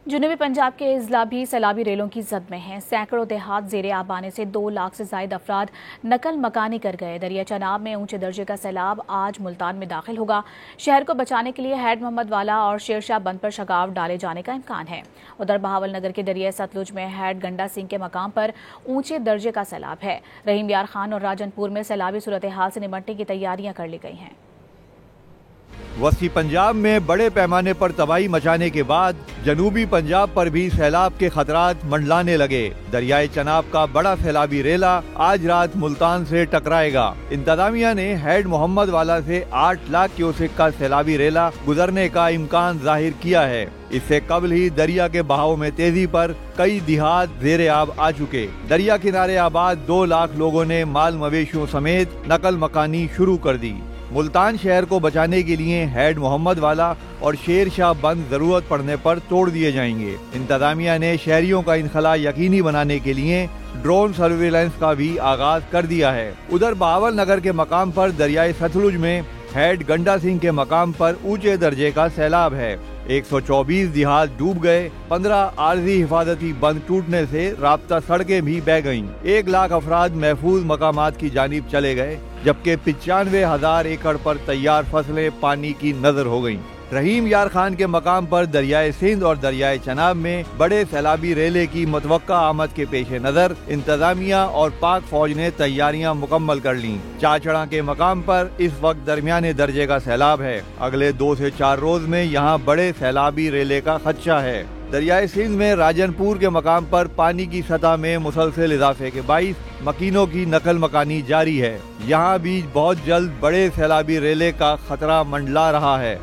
جنوبی پنجاب کے اضلاع بھی سیلابی ریلوں کی زد میں ہیں۔ سینکڑوں دیہات زیر آب آنے سے 2 لاکھ سے زائد افراد نقل مکانی کر گئے۔ دریا چناب میں اونچے درجے کا سیلاب آج ملتان میں داخل ہوگا۔ شہر کو بچانے کے لیے ہیڈ محمد والا اور شیر شاہ بند پر شگاف ڈالے جانے کا امکان ہے۔ ادھر بہاول نگر کے دریائے ستلج میں ہیڈ گنڈا سنگھ کے مقام پر اونچے درجے کا سیلاب ہے۔ رحیم یار خان اور راجن پور میں سیلابی صورتحال سے نمٹنے کی تیاریاں کر لی گئی ہیں۔ وسطی پنجاب میں بڑے پیمانے پر تباہی مچانے کے بعد جنوبی پنجاب پر بھی سیلاب کے خطرات منڈلانے لگے۔ دریائے چناب کا بڑا سیلابی ریلا آج رات ملتان سے ٹکرائے گا۔ انتظامیہ نے ہیڈ محمد والا سے 8 لاکھ کیوسک کا سیلابی ریلا گزرنے کا امکان ظاہر کیا ہے۔ اس سے قبل ہی دریا کے بہاؤ میں تیزی پر کئی دیہات زیر آب آ چکے۔ دریا کنارے آباد 2 لاکھ لوگوں نے مال مویشیوں سمیت نقل مکانی شروع کر دی۔ ملتان شہر کو بچانے کے لیے ہیڈ محمد والا اور شیر شاہ بند ضرورت پڑنے پر توڑ دیے جائیں گے۔ انتظامیہ نے شہریوں کا انخلاء یقینی بنانے کے لیے ڈرون سرویلنس کا بھی آغاز کر دیا ہے۔ ادھر بہاول نگر کے مقام پر دریائے ستلج میں ہیڈ گنڈا سنگھ کے مقام پر اونچے درجے کا سیلاب ہے۔ 124 دیہات ڈوب گئے۔ 15 عارضی حفاظتی بند ٹوٹنے سے رابطہ سڑکیں بھی بہہ گئیں۔ 1 لاکھ افراد محفوظ مقامات کی جانب چلے گئے، جبکہ 95,000 ایکڑ پر تیار فصلیں پانی کی نذر ہو گئیں۔ رحیم یار خان کے مقام پر دریائے سندھ اور دریائے چناب میں بڑے سیلابی ریلے کی متوقع آمد کے پیش نظر انتظامیہ اور پاک فوج نے تیاریاں مکمل کر لیں۔ چاچڑا کے مقام پر اس وقت درمیانے درجے کا سیلاب ہے۔ اگلے 2 سے 4 روز میں یہاں بڑے سیلابی ریلے کا خدشہ ہے۔ دریائے سندھ میں راجن پور کے مقام پر پانی کی سطح میں مسلسل اضافے کے باعث مکینوں کی نقل مکانی جاری ہے۔ یہاں بھی بہت جلد بڑے سیلابی ریلے کا خطرہ منڈلا رہا ہے۔